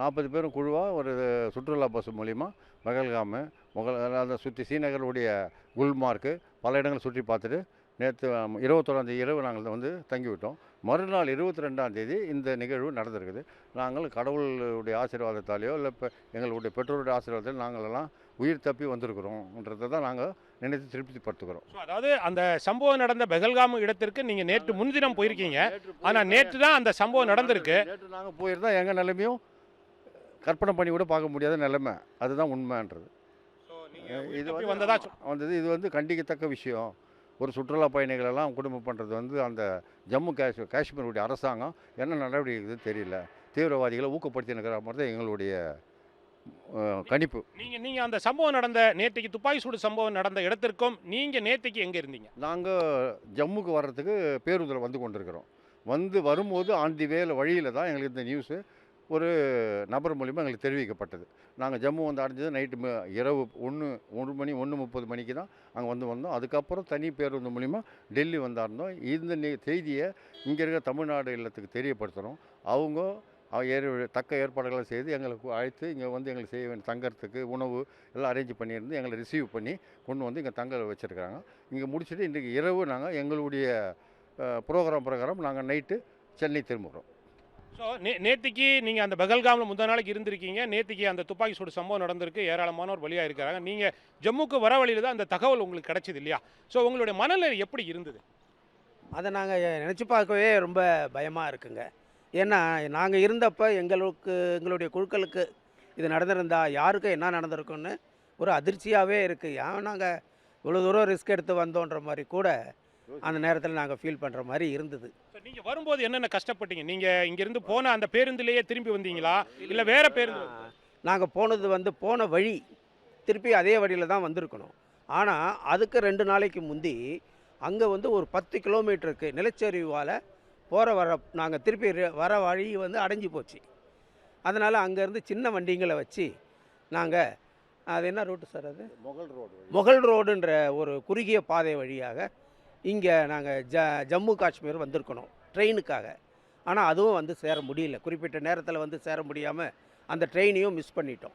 40 பேரும் குழுவாக ஒரு சுற்றுலா பஸ் மூலிமா பகல்காமு அதை சுற்றி ஸ்ரீநகருடைய குல்மார்க்கு பல இடங்களை சுற்றி பார்த்துட்டு நேற்று 21ஆந்தேதி இரவு நாங்கள் வந்து தங்கிவிட்டோம். மறுநாள் 22ஆந்தேதி இந்த நிகழ்வு நடந்திருக்குது. நாங்கள் கடவுளுடைய ஆசீர்வாதத்தாலேயோ இல்லை இப்போ எங்களுடைய பெற்றோருடைய ஆசீர்வாதத்தால் நாங்களெல்லாம் உயிர் தப்பி வந்திருக்கிறோம்ன்றதை தான் நாங்கள் நினைத்து திருப்திப்படுத்துகிறோம். அதாவது அந்த சம்பவம் நடந்த பெகல்காம் இடத்திற்கு நீங்க நேற்று முன்தினம் போயிருக்கீங்க. ஆனா நேற்று தான் அந்த சம்பவம் நடந்திருக்கு. நேற்று நாங்கள் போயிருந்தா எங்கள் நிலைமையும் கற்பனை பண்ணி கூட பார்க்க முடியாத நிலைமை. அதுதான் உண்மைன்றது. இது வந்தது இது வந்து கண்டிக்கத்தக்க விஷயம். ஒரு சுற்றுலா பயணிகளெல்லாம் குடும்பம் பண்ணுறது வந்து அந்த ஜம்மு காஷ்மீருடைய அரசாங்கம் என்ன நடவடிக்கை இருக்குதுன்னு தெரியல. தீவிரவாதிகளை ஊக்கப்படுத்தினுக்கிற மாதிரி தான் எங்களுடைய கணிப்பு. நீங்க அந்த சம்பவம் நடந்த நேற்றுக்கு துப்பாக்கி சூடு சம்பவம் நடந்த இடத்திற்கும் நீங்க நேற்றுக்கு எங்கே இருந்தீங்க? நாங்கள் ஜம்முக்கு வர்றதுக்கு பேருந்தில் வந்து கொண்டிருக்கிறோம். வரும்போது ஆன் தி வேல வழியில் தான் எங்களுக்கு இந்த நியூஸு ஒரு நபர் மூலிமா எங்களுக்கு தெரிவிக்கப்பட்டது. நாங்கள் ஜம்மு வந்து அடைஞ்சது நைட்டு இரவு 1:30 மணிக்கு தான் அங்கே வந்தோம். அதுக்கப்புறம் தனி பேருந்து மூலிமா டெல்லி வந்தாருந்தோம். இந்த செய்தியை இங்கே இருக்கிற தமிழ்நாடு இல்லத்துக்கு தெரியப்படுத்துகிறோம். அவங்க தக்க ஏற்பாடுகளை செய்து எங்களுக்கு அழைத்து இங்கே வந்து எங்களுக்கு செய்ய வேண்டிய தங்கறதுக்கு உணவு எல்லாம் அரேஞ்ச் பண்ணியிருந்து எங்களை ரிசீவ் பண்ணி கொண்டு வந்து இங்கே தங்க வச்சுருக்காங்க. இங்கே முடிச்சுட்டு இன்றைக்கு இரவு நாங்கள் எங்களுடைய ப்ரோக்ராம் பிரகாரம் நாங்கள் நைட்டு சென்னை திரும்புகிறோம். ஸோ நேற்றுக்கு நீங்கள் அந்த பெகல்காமில் முந்தா நாளைக்கு இருந்திருக்கீங்க. நேற்றுக்கு அந்த துப்பாக்கி சூடு சம்பவம் நடந்திருக்கு. ஏராளமானோர் பலியாக இருக்கிறாங்க. நீங்கள் ஜம்முக்கு வர வழியில் தான் அந்த தகவல் உங்களுக்கு கிடைச்சது இல்லையா? ஸோ உங்களுடைய மனநிலை எப்படி இருந்தது? அதை நாங்கள் நினச்சி பார்க்கவே ரொம்ப பயமாக இருக்குங்க. ஏன்னா நாங்கள் இருந்தப்போ எங்களுடைய குழுக்களுக்கு இது நடந்திருந்தா யாருக்கு என்ன நடந்திருக்குன்னு ஒரு அதிர்ச்சியாகவே இருக்குது. ஏன் நாங்கள் இவ்வளோ தூரம் ரிஸ்க் எடுத்து வந்தோன்ற மாதிரி கூட அந்த நேரத்தில் நாங்கள் ஃபீல் பண்ணுற மாதிரி இருந்தது. நீங்கள் வரும்போது என்னென்ன கஷ்டப்பட்டீங்க? நீங்கள் இங்கேருந்து போன அந்த பேருந்துலேயே திரும்பி வந்தீங்களா இல்லை வேறு பேருந்து? நாங்கள் போனது போன வழி திருப்பி அதே வழியில் தான் வந்திருக்கணும். ஆனால் அதுக்கு 2 நாளைக்கு முந்தி அங்கே ஒரு 10 கிலோமீட்டருக்கு நிலச்சரிவால் வர நாங்கள் திருப்பி வர வழி அடைஞ்சு போச்சு. அதனால் அங்கேருந்து சின்ன வண்டிங்களை வச்சு நாங்கள் அது என்ன ரோட்டு சார் அது மொகல் ரோடுன்ற ஒரு குறுகிய பாதை வழியாக இங்கே நாங்கள் ஜம்மு காஷ்மீர் வந்திருக்கணும் ட்ரெயினுக்காக. ஆனால் அதுவும் சேர முடியல. குறிப்பிட்ட நேரத்தில் சேர முடியாமல் அந்த ட்ரெயினையும் மிஸ் பண்ணிட்டோம்.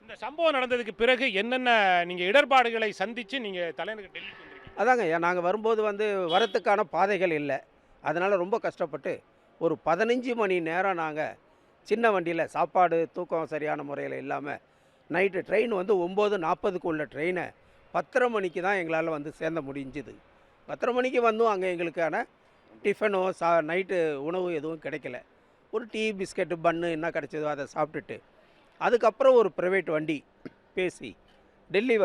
இந்த சம்பவம் நடந்ததுக்கு பிறகு என்னென்ன நீங்கள் இடர்பாடுகளை சந்தித்து நீங்கள் தலைநகர் டெல்லிக்கு வந்திருக்கீங்க? அதாங்க நாங்கள் வரும்போது வரத்துக்கான பாதைகள் இல்லை. அதனால் ரொம்ப கஷ்டப்பட்டு ஒரு 15 மணி நேரம் நாங்கள் சின்ன வண்டியில் சாப்பாடு தூக்கம் சரியான முறையில் இல்லாமல் நைட்டு ட்ரெயின் 9:40க்கு உள்ள ட்ரெயினை 10:30 மணிக்கு தான் எங்களால் சேர்ந்த முடிஞ்சுது. 10:30 மணிக்கு அங்கே எங்களுக்கான டிஃபனோ நைட்டு உணவு எதுவும் கிடைக்கல. ஒரு டீ பிஸ்கெட்டு பன்னு என்ன கிடச்சதோ அதை சாப்பிட்டுட்டு அதுக்கப்புறம் ஒரு ப்ரைவேட் வண்டி பேசி டெல்லி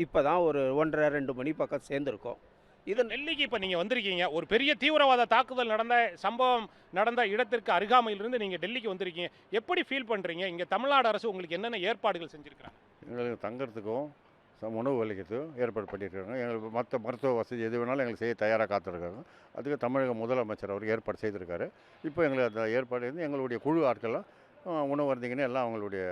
இப்போ தான் ஒரு 1:30-2 மணி பக்கம் சேர்ந்துருக்கோம். இது டெல்லிக்கு இப்போ நீங்கள் வந்திருக்கீங்க. ஒரு பெரிய தீவிரவாத தாக்குதல் நடந்த சம்பவம் நடந்த இடத்திற்கு அருகாமையிலிருந்து நீங்கள் டெல்லிக்கு வந்திருக்கீங்க. எப்படி ஃபீல் பண்ணுறீங்க? இங்கே தமிழ்நாடு அரசு உங்களுக்கு என்னென்ன ஏற்பாடுகள் செஞ்சுருக்கிறாங்க? எங்களுக்கு தங்கறதுக்கும் உணவு விலைக்கிறதுக்கும் ஏற்பாடு பண்ணியிருக்காங்க. எங்களுக்கு மற்ற மருத்துவ வசதி எது வேணாலும் எங்களுக்கு செய்ய தயாராக காத்திருக்காங்க. அதுக்கு தமிழக முதலமைச்சர் அவர் ஏற்பாடு செய்திருக்காரு. இப்போ எங்களுக்கு அந்த ஏற்பாடு எங்களுடைய குழு ஆட்கள்லாம் உணவு வந்தீங்கன்னு எல்லாம் அவங்களுடைய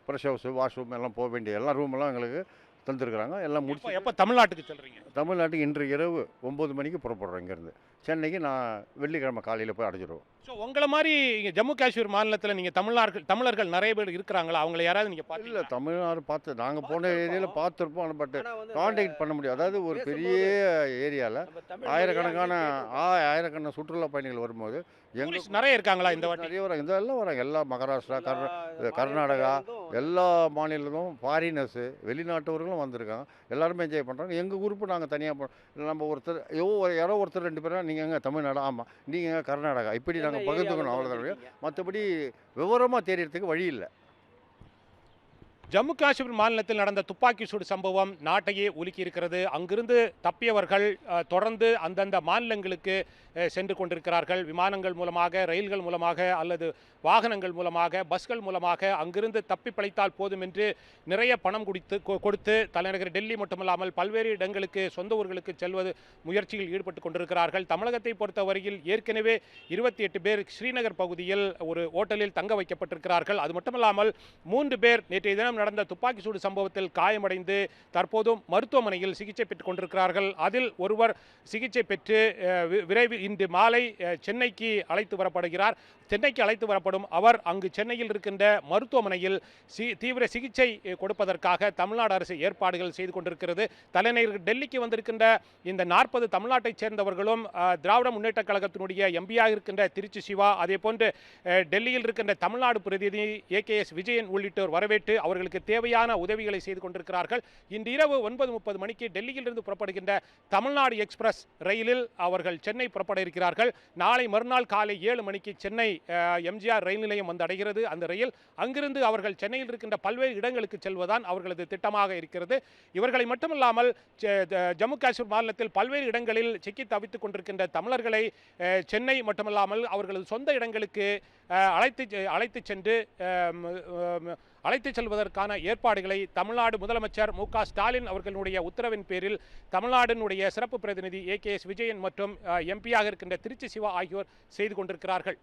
ஃப்ரெஷ் ஹவுஸு வாஷ்ரூம் எல்லாம் போக வேண்டிய எல்லா ரூமெல்லாம் எங்களுக்கு தந்துருக்குறாங்க. எல்லாம் முடிச்சு எப்போ தமிழ்நாட்டுக்கு சொல்கிறீங்க? தமிழ்நாட்டுக்கு இன்று இரவு 9 மணிக்கு புறப்படுறோம். இங்கேருந்து சென்னைக்கு நான் வெள்ளிக்கிழமை காலையில் போய் அடைஞ்சிடுவோம். ஸோ உங்களை மாதிரி இங்கே ஜம்மு காஷ்மீர் மாநிலத்தில் நீங்கள் தமிழர்கள் நிறைய பேர் இருக்கிறாங்களா? அவங்கள யாராவது நீங்கள் பார்த்து? இல்லை, தமிழ்நாடு பார்த்து நாங்கள் போன ஏரியாவில் பார்த்துருப்போம். பட் கான்டாக்ட் பண்ண முடியும். அதாவது ஒரு பெரிய ஏரியாவில் ஆயிரக்கணக்கான சுற்றுலா பயணிகள் வரும்போது எங்களுக்கு நிறைய இருக்காங்களா? இந்த வாட்டி நிறைய வராங்க. இதெல்லாம் வராங்க. எல்லா மகாராஷ்டிரா கர்நாடகா எல்லா மாநிலமும் ஃபாரினர்ஸு வெளிநாட்டவர்களும் வந்திருக்காங்க. எல்லாருமே என்ஜாய் பண்ணுறாங்க. எங்கள் குரூப்பு நாங்கள் தனியாக நம்ம யாரோ ஒருத்தர் 2 பேரும் நீங்கள் எங்கே தமிழ்நாடு, ஆமாம் நீங்கள் எங்கே கர்நாடகா, இப்படி நாங்கள் பகிர்ந்துக்கணும். அவ்வளோதான். மற்றபடி விவரமாக தெரியறதுக்கு வழி இல்லை. ஜம்மு காஷ்மீர் மாநிலத்தில் நடந்த துப்பாக்கி சூடு சம்பவம் நாட்டையே உலுக்கி இருக்கிறது. அங்கிருந்து தப்பியவர்கள் தொடர்ந்து அந்தந்த மாநிலங்களுக்கு சென்று கொண்டிருக்கிறார்கள். விமானங்கள் மூலமாக, ரயில்கள் மூலமாக அல்லது வாகனங்கள் மூலமாக, பஸ்கள் மூலமாக அங்கிருந்து தப்பி பிழைத்தால் போதும் என்று நிறைய பணம் கொடுத்து தலைநகர் டெல்லி மட்டுமல்லாமல் பல்வேறு இடங்களுக்கு சொந்த ஊர்களுக்கு செல்வது முயற்சியில் ஈடுபட்டு கொண்டிருக்கிறார்கள். தமிழகத்தை பொறுத்தவரையில் ஏற்கனவே 28 பேர் ஸ்ரீநகர் பகுதியில் ஒரு ஓட்டலில் தங்க வைக்கப்பட்டிருக்கிறார்கள். அது மட்டுமல்லாமல் 3 பேர் நேற்றைய தினம் நடந்த துப்பாக்கி சூடு சம்பவத்தில் காயமடைந்து தற்போதும் மருத்துவமனையில் சிகிச்சை பெற்றுக் கொண்டிருக்கிறார்கள். அதில் ஒருவர் சிகிச்சை பெற்று விரைவில் இன்று மாலை சென்னைக்கு அழைத்து வரப்படுகிறார். சென்னைக்கு அழைத்து வரப்படும் அவர் அங்கு சென்னையில் இருக்கின்ற மருத்துவமனையில் தீவிர சிகிச்சை கொடுப்பதற்காக தமிழ்நாடு அரசு ஏற்பாடுகள் செய்து கொண்டிருக்கிறது. தலைநகர் டெல்லிக்கு வந்திருக்கின்ற இந்த 40 தமிழ்நாட்டைச் சேர்ந்தவர்களும் திராவிட முன்னேற்ற கழகத்தினுடைய எம்பியாக இருக்கின்ற திருச்சி சிவா, அதே போன்று டெல்லியில் இருக்கின்ற தமிழ்நாடு பிரதிநிதி AKS விஜயன் உள்ளிட்டோர் வரவேற்று அவர்களுக்கு தேவையான உதவிகளை செய்து கொண்டிருக்கிறார்கள். இன்று இரவு 9:30 மணிக்கு டெல்லியிலிருந்து புறப்படுகின்ற தமிழ்நாடு எக்ஸ்பிரஸ் ரயிலில் அவர்கள் சென்னை புறப்பட இருக்கிறார்கள். நாளை மறுநாள் காலை 7 மணிக்கு சென்னை எம்ஜிஆர் ரயில் நிலையம் வந்து அடைகிறது. அந்த ரயில் அங்கிருந்து அவர்கள் சென்னையில் இருக்கின்ற பல்வேறு இடங்களுக்கு செல்வதுதான் அவர்களது திட்டமாக இருக்கிறது. இவர்களை மட்டுமல்லாமல் ஜம்மு காஷ்மீர் மாநிலத்தில் பல்வேறு இடங்களில் சிக்கி தவித்துக் கொண்டிருக்கின்ற தமிழர்களை சென்னை மட்டுமல்லாமல் அவர்களது சொந்த இடங்களுக்கு அழைத்து செல்வதற்கான ஏற்பாடுகளை தமிழ்நாடு முதலமைச்சர் மு.க. ஸ்டாலின் அவர்களுடைய உத்தரவின் பேரில் தமிழ்நாட்டினுடைய சிறப்பு பிரதிநிதி AKS விஜயன் மற்றும் எம்பியாக இருக்கின்ற திருச்சி சிவா ஆகியோர் செய்து கொண்டிருக்கிறார்கள்.